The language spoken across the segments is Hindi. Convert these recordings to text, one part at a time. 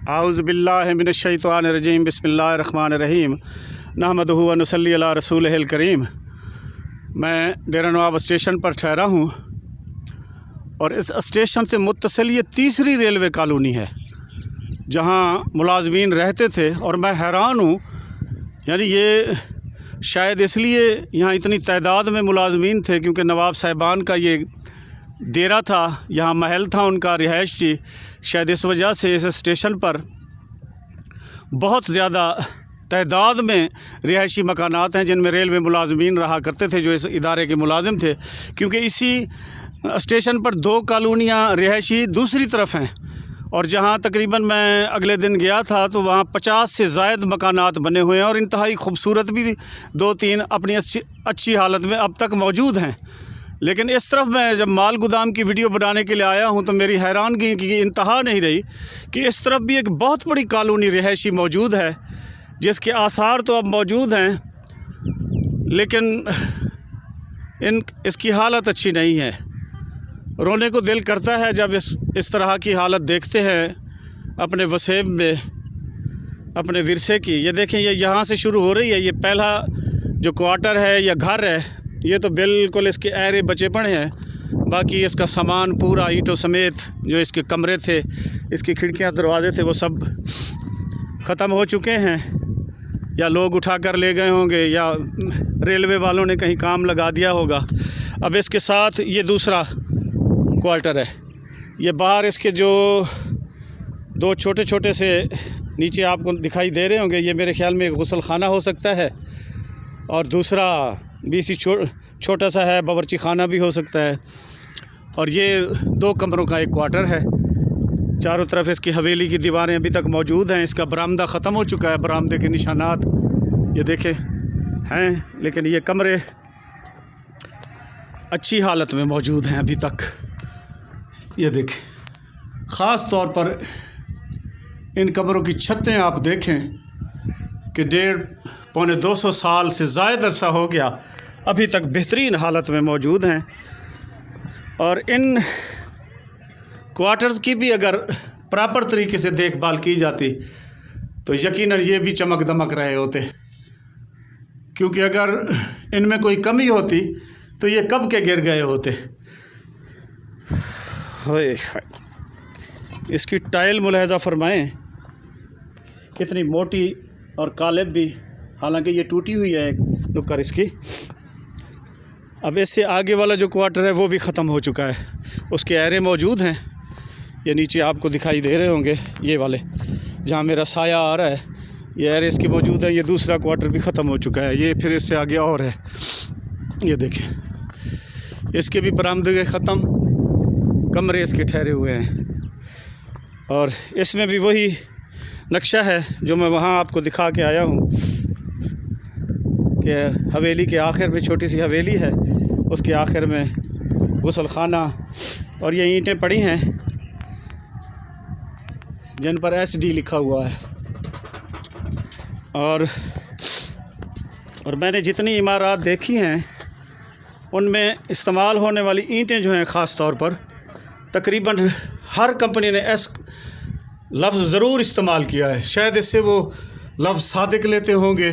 आऊज़ु बिल्लाहि मिनश्शैतानिर्रजीम बिस्मिल्लाहिर्रहमानिर्रहीम नहमदुहु व नुसल्ली अला रसूलिहिल करीम। मैं डेरा नवाब स्टेशन पर ठहरा हूँ और इस स्टेशन से मुत्तसिल ये तीसरी रेलवे कॉलोनी है जहाँ मुलाजमीन रहते थे। और मैं हैरान हूँ, यानी ये शायद इसलिए यहाँ इतनी तादाद में मुलाजमीन थे क्योंकि नवाब साहिबान का ये डेरा था, यहाँ महल था उनका रिहायशी। शायद इस वजह से इस स्टेशन पर बहुत ज़्यादा तादाद में रिहायशी मकानात हैं जिनमें रेलवे मुलाजमीन रहा करते थे जो इस इदारे के मुलाजिम थे। क्योंकि इसी स्टेशन पर दो कॉलोनियाँ रिहायशी दूसरी तरफ हैं और जहाँ तकरीबन मैं अगले दिन गया था तो वहाँ 50 से ज़ायद मकानात बने हुए हैं और इंतहाई खूबसूरत भी 2-3 अपनी अच्छी हालत में अब तक मौजूद हैं। लेकिन इस तरफ मैं जब माल गोदाम की वीडियो बनाने के लिए आया हूं तो मेरी हैरानगी की इंतहा नहीं रही कि इस तरफ भी एक बहुत बड़ी कॉलोनी रिहायशी मौजूद है जिसके आसार तो अब मौजूद हैं, लेकिन इसकी हालत अच्छी नहीं है। रोने को दिल करता है जब इस तरह की हालत देखते हैं अपने वसेब में, अपने विरसे की। ये देखें, ये यहाँ से शुरू हो रही है। ये पहला जो क्वार्टर है या घर है, ये तो बिल्कुल इसके ऐरे बचे पड़े हैं। बाकी इसका सामान पूरा ईंटों समेत जो इसके कमरे थे, इसकी खिड़कियां दरवाजे थे, वो सब ख़त्म हो चुके हैं या लोग उठा कर ले गए होंगे या रेलवे वालों ने कहीं काम लगा दिया होगा। अब इसके साथ ये दूसरा क्वार्टर है। ये बाहर इसके जो दो छोटे छोटे से नीचे आपको दिखाई दे रहे होंगे, ये मेरे ख़्याल में गुसल खाना हो सकता है और दूसरा भी इसी छोटा सा है, बावर्ची खाना भी हो सकता है। और ये 2 कमरों का एक क्वार्टर है। चारों तरफ इसकी हवेली की दीवारें अभी तक मौजूद हैं। इसका बरामदा ख़त्म हो चुका है, बरामदे के निशानात ये देखें हैं, लेकिन ये कमरे अच्छी हालत में मौजूद हैं अभी तक। ये देखें, ख़ास तौर पर इन कमरों की छतें आप देखें कि 1.5-200 साल से ज़ायद अरसा हो गया, अभी तक बेहतरीन हालत में मौजूद हैं। और इन क्वार्टर्स की भी अगर प्रॉपर तरीके से देखभाल की जाती तो यकीनन ये भी चमक दमक रहे होते, क्योंकि अगर इनमें कोई कमी होती तो ये कब के गिर गए होते। इसकी टाइल मुलाहजा फरमाएं कितनी मोटी और कालिब भी, हालांकि ये टूटी हुई है एक नुक्कर इसकी। अब इससे आगे वाला जो क्वार्टर है वो भी ख़त्म हो चुका है, उसके ऐरे मौजूद हैं। ये नीचे आपको दिखाई दे रहे होंगे, ये वाले जहाँ मेरा साया आ रहा है, ये ऐरे इसके मौजूद है। ये दूसरा क्वार्टर भी ख़त्म हो चुका है। ये फिर इससे आगे और है, ये देखें, इसके भी बरामदे ख़त्म, कमरे इसके ठहरे हुए हैं। और इसमें भी वही नक्शा है जो मैं वहाँ आपको दिखा के आया हूँ कि हवेली के आखिर में छोटी सी हवेली है, उसके आखिर में गुसल खाना और ये ईंटें पड़ी हैं जिन पर SD लिखा हुआ है। और मैंने जितनी इमारत देखी हैं उनमें इस्तेमाल होने वाली ईंटें जो हैं, ख़ास तौर पर तकरीबन हर कंपनी ने एस लफ्ज़ ज़रूर इस्तेमाल किया है। शायद इससे वो लफ्ज़ सादिक लेते होंगे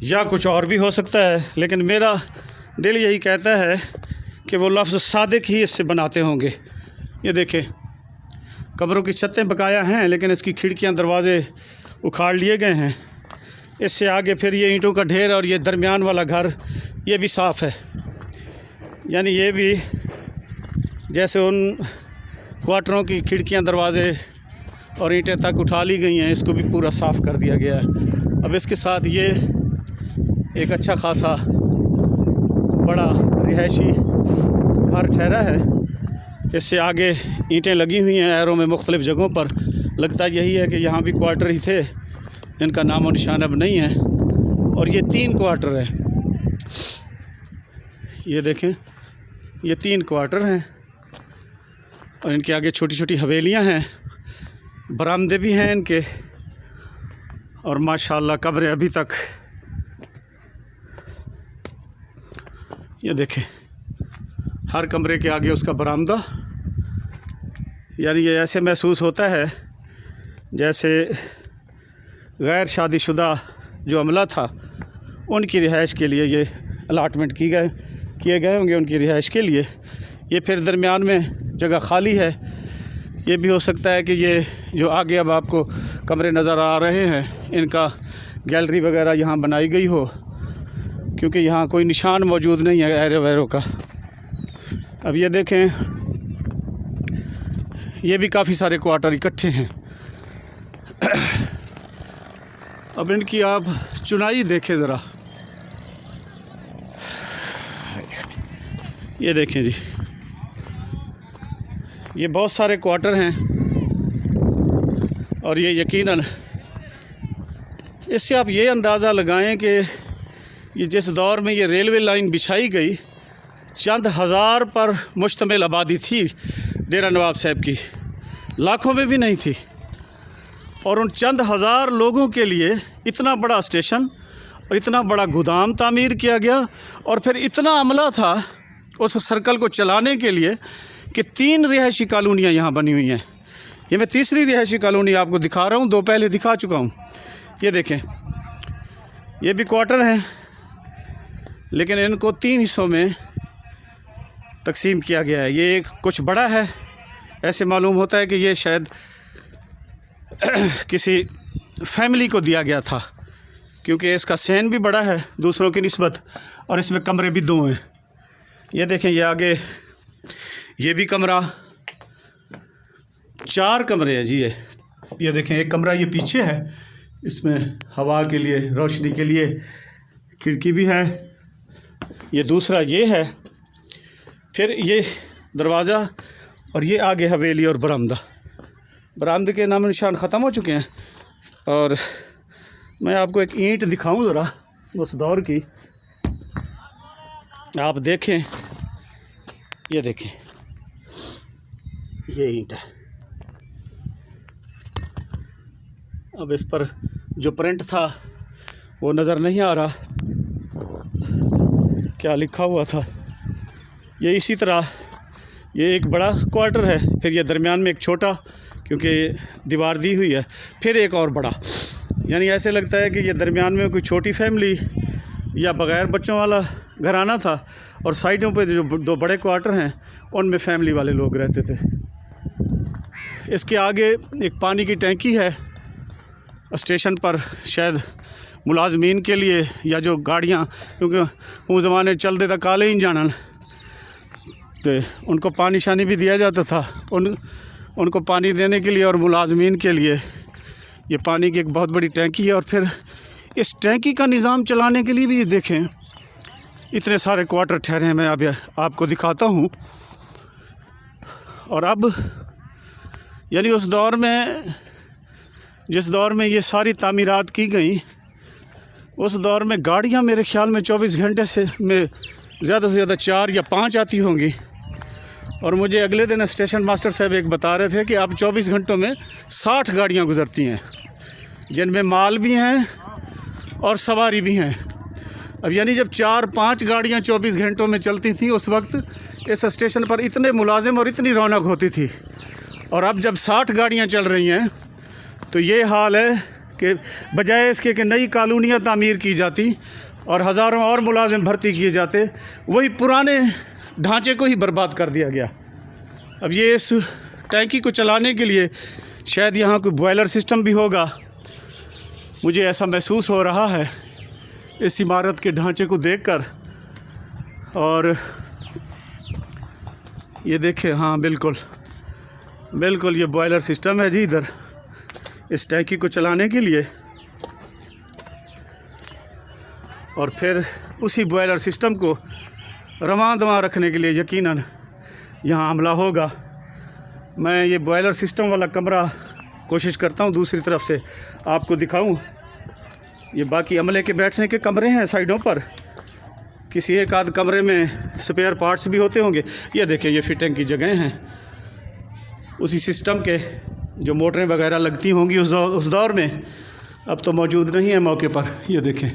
या कुछ और भी हो सकता है, लेकिन मेरा दिल यही कहता है कि वो लफ्ज़ सादिक ही इससे बनाते होंगे। ये देखें, कमरों की छतें बकाया हैं, लेकिन इसकी खिड़कियां दरवाज़े उखाड़ लिए गए हैं। इससे आगे फिर ये ईंटों का ढेर और ये दरमियान वाला घर, ये भी साफ़ है। यानी ये भी जैसे उन क्वार्टरों की खिड़कियां दरवाज़े और ईंटें तक उठा ली गई हैं, इसको भी पूरा साफ़ कर दिया गया है। अब इसके साथ ये एक अच्छा खासा बड़ा रिहायशी घर ठहरा है। इससे आगे ईंटें लगी हुई हैं ऐरों में मुख्तलिफ़ जगहों पर। लगता यही है कि यहाँ भी क्वार्टर ही थे, इनका नामो निशान अब नहीं है। और ये 3 क्वार्टर है, ये देखें, ये 3 क्वार्टर हैं और इनके आगे छोटी छोटी हवेलियां हैं, बरामदे भी हैं इनके। और माशाल्लाह कब्रें अभी तक, ये देखें, हर कमरे के आगे उसका बरामदा। यानी ये ऐसे महसूस होता है जैसे गैर शादीशुदा जो अमला था उनकी रिहाइश के लिए ये अलाटमेंट किए गए होंगे उनकी रिहाइश के लिए। ये फिर दरमियान में जगह खाली है। ये भी हो सकता है कि ये जो आगे अब आपको कमरे नज़र आ रहे हैं इनका गैलरी वगैरह यहाँ बनाई गई हो, क्योंकि यहाँ कोई निशान मौजूद नहीं है एरो वैरो का। अब ये देखें, ये भी काफ़ी सारे क्वार्टर इकट्ठे हैं। अब इनकी आप चुनाई देखें ज़रा, ये देखें जी, ये बहुत सारे क्वार्टर हैं और ये यकीनन इससे आप ये अंदाज़ा लगाएं कि ये जिस दौर में ये रेलवे लाइन बिछाई गई, चंद हज़ार पर मुश्तमिल आबादी थी डेरा नवाब साहब की, लाखों में भी नहीं थी। और उन चंद हज़ार लोगों के लिए इतना बड़ा स्टेशन और इतना बड़ा गोदाम तामीर किया गया। और फिर इतना अमला था उस सर्कल को चलाने के लिए कि 3 रिहायशी कॉलोनियाँ यहाँ बनी हुई हैं। ये मैं तीसरी रिहायशी कॉलोनी आपको दिखा रहा हूँ, 2 पहले दिखा चुका हूँ। ये देखें, ये भी क्वार्टर हैं, लेकिन इनको 3 हिस्सों में तकसीम किया गया है। ये एक कुछ बड़ा है, ऐसे मालूम होता है कि ये शायद किसी फैमिली को दिया गया था, क्योंकि इसका सहन भी बड़ा है दूसरों की निस्बत और इसमें कमरे भी 2 हैं। ये देखें, ये आगे ये भी कमरा, 4 कमरे हैं जी। ये देखें, एक कमरा ये पीछे है, इसमें हवा के लिए, रोशनी के लिए खिड़की भी है। ये दूसरा ये है, फिर ये दरवाज़ा और ये आगे हवेली और बरामदे के नाम निशान ख़त्म हो चुके हैं। और मैं आपको एक ईंट दिखाऊं ज़रा उस दौर की, आप देखें, ये देखें, ये ईंट है। अब इस पर जो प्रिंट था वो नज़र नहीं आ रहा, क्या लिखा हुआ था। ये इसी तरह ये एक बड़ा क्वार्टर है, फिर ये दरमियान में एक छोटा, क्योंकि दीवार दी हुई है, फिर एक और बड़ा। यानी ऐसे लगता है कि ये दरमियान में कोई छोटी फैमिली या बग़ैर बच्चों वाला घराना था, और साइडों पे जो 2 बड़े क्वार्टर हैं उनमें फैमिली वाले लोग रहते थे। इसके आगे एक पानी की टैंकी है स्टेशन पर, शायद मुलाजमीन के लिए या जो गाड़ियाँ, क्योंकि वो ज़माने चलते था काले ही जानन, तो उनको पानी शानी भी दिया जाता था। उनको पानी देने के लिए और मुलाजमीन के लिए ये पानी की एक बहुत बड़ी टैंकी है। और फिर इस टैंकी का निज़ाम चलाने के लिए भी ये देखें, इतने सारे क्वार्टर ठहरे हैं। मैं अब आपको दिखाता हूँ। और अब यानी उस दौर में, जिस दौर में ये सारी तामीरात की गई, उस दौर में गाड़ियाँ मेरे ख़्याल में 24 घंटे से में ज़्यादा से ज़्यादा 4 या 5 आती होंगी। और मुझे अगले दिन स्टेशन मास्टर साहब एक बता रहे थे कि अब 24 घंटों में 60 गाड़ियाँ गुज़रती हैं, जिनमें माल भी हैं और सवारी भी हैं। अब यानी जब 4-5 गाड़ियाँ 24 घंटों में चलती थी, उस वक्त इस स्टेशन पर इतने मुलाजिम और इतनी रौनक होती थी। और अब जब 60 गाड़ियाँ चल रही हैं तो ये हाल है कि बजाय इसके कि नई कॉलोनियाँ तामीर की जाती और हज़ारों और मुलाजिम भर्ती किए जाते, वही पुराने ढांचे को ही बर्बाद कर दिया गया। अब ये इस टैंकी को चलाने के लिए शायद यहाँ कोई बॉयलर सिस्टम भी होगा, मुझे ऐसा महसूस हो रहा है इस इमारत के ढांचे को देखकर। और ये देखें, हाँ बिल्कुल ये बॉयलर सिस्टम है जी इधर इस टैंकी को चलाने के लिए। और फिर उसी बॉयलर सिस्टम को रवां दवां रखने के लिए यकीनन यहाँ हमला होगा। मैं ये बॉयलर सिस्टम वाला कमरा कोशिश करता हूँ दूसरी तरफ से आपको दिखाऊं। ये बाकी अमले के बैठने के कमरे हैं साइडों पर, किसी एक आध कमरे में स्पेयर पार्ट्स भी होते होंगे। ये देखें, ये फिटिंग की जगह हैं उसी सिस्टम के जो मोटरें वगैरह लगती होंगी उस दौर में, अब तो मौजूद नहीं है मौके पर। ये देखें,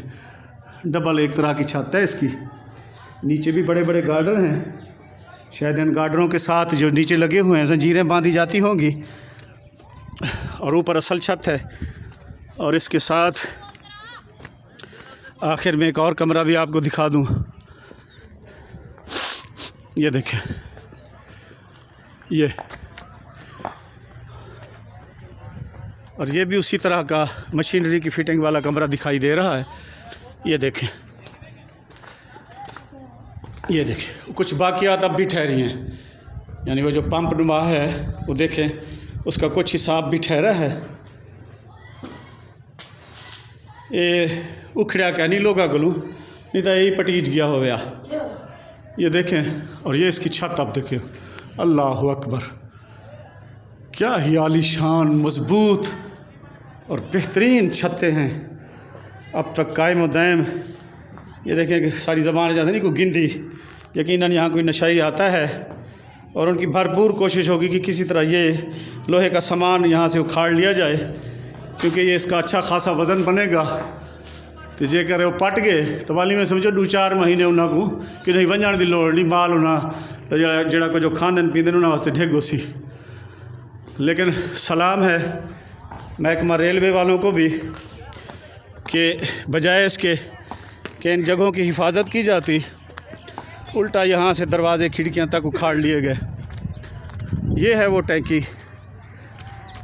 डबल एक तरह की छत है इसकी, नीचे भी बड़े बड़े गार्डर हैं, शायद इन गार्डरों के साथ जो नीचे लगे हुए हैं जंजीरें बांधी जाती होंगी। और ऊपर असल छत है। और इसके साथ आखिर में एक और कमरा भी आपको दिखा दूं। ये देखें, ये और ये भी उसी तरह का मशीनरी की फ़िटिंग वाला कमरा दिखाई दे रहा है। ये देखें, ये देखें, कुछ बाकियात अब भी ठहरी हैं, यानी वो जो पंप नुमा है वो देखें, उसका कुछ हिसाब भी ठहरा है। ये उखड़ा क्या नहीं लोगा गलू, नहीं तो यही पटीज गया हो गया। ये देखें, और ये इसकी छत अब देखिए, अल्लाह अकबर, क्या ही आलीशान मजबूत और बेहतरीन छतें हैं अब तक कायम व दायम। ये देखें कि सारी ज़बान जाते नहीं, कोई गिनती, यकीनन यहाँ कोई नशाई आता है और उनकी भरपूर कोशिश होगी कि किसी तरह ये लोहे का सामान यहाँ से उखाड़ लिया जाए, क्योंकि ये इसका अच्छा खासा वज़न बनेगा। तो जे करे वो पट गए तो वाली में समझो 2-4 महीने उन्होंने को कि नहीं वंजण की लोड़ नहीं, माल उन्हें जड़ा को जो खांदन पींदन उन्होंने वास्ते ढेगो सी। लेकिन सलाम है महकमा रेलवे वालों को भी कि बजाय इसके कि इन जगहों की हिफाजत की जाती, उल्टा यहाँ से दरवाज़े खिड़कियाँ तक उखाड़ लिए गए। ये है वो टैंकी।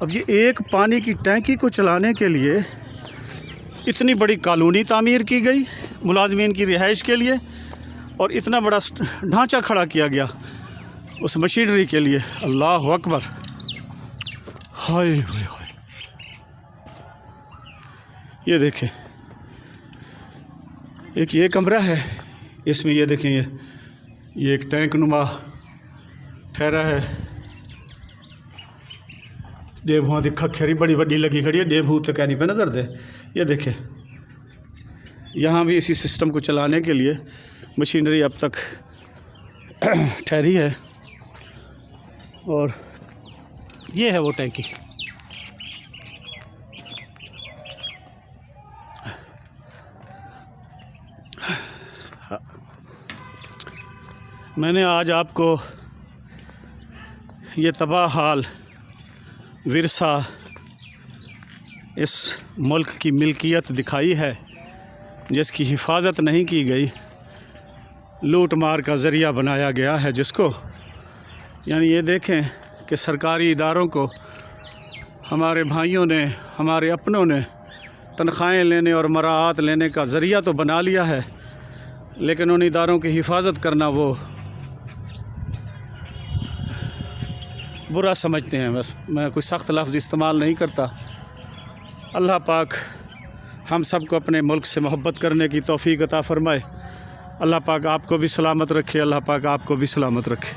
अब ये एक पानी की टैंकी को चलाने के लिए इतनी बड़ी कॉलोनी तामीर की गई मुलाजमीन की रिहाइश के लिए, और इतना बड़ा ढांचा खड़ा किया गया उस मशीनरी के लिए। अल्लाह अकबर, हाय हाय हाय। ये देखें, एक ये कमरा है, इसमें ये देखें, ये एक टैंक नुमा ठहरा है। डेबुआ की खखेरी बड़ी बड़ी लगी खड़ी है, डेबू तो क्या नहीं पे नज़र दे। ये देखें, यहाँ भी इसी सिस्टम को चलाने के लिए मशीनरी अब तक ठहरी है। और ये है वो टैंकी। मैंने आज आपको ये तबाह हाल विरसा इस मुल्क की मिल्कियत दिखाई है जिसकी हिफाजत नहीं की गई, लूट मार का ज़रिया बनाया गया है जिसको। यानी ये देखें कि सरकारी इदारों को हमारे भाइयों ने, हमारे अपनों ने तनख्वाहें लेने और मराआत लेने का ज़रिया तो बना लिया है, लेकिन उन इदारों की हिफाजत करना वो बुरा समझते हैं। बस मैं कोई सख्त लफ्ज़ इस्तेमाल नहीं करता। अल्लाह पाक हम सब को अपने मुल्क से मोहब्बत करने की तौफ़ीक अता फ़रमाए। अल्लाह पाक आपको भी सलामत रखे, अल्लाह पाक आपको भी सलामत रखे।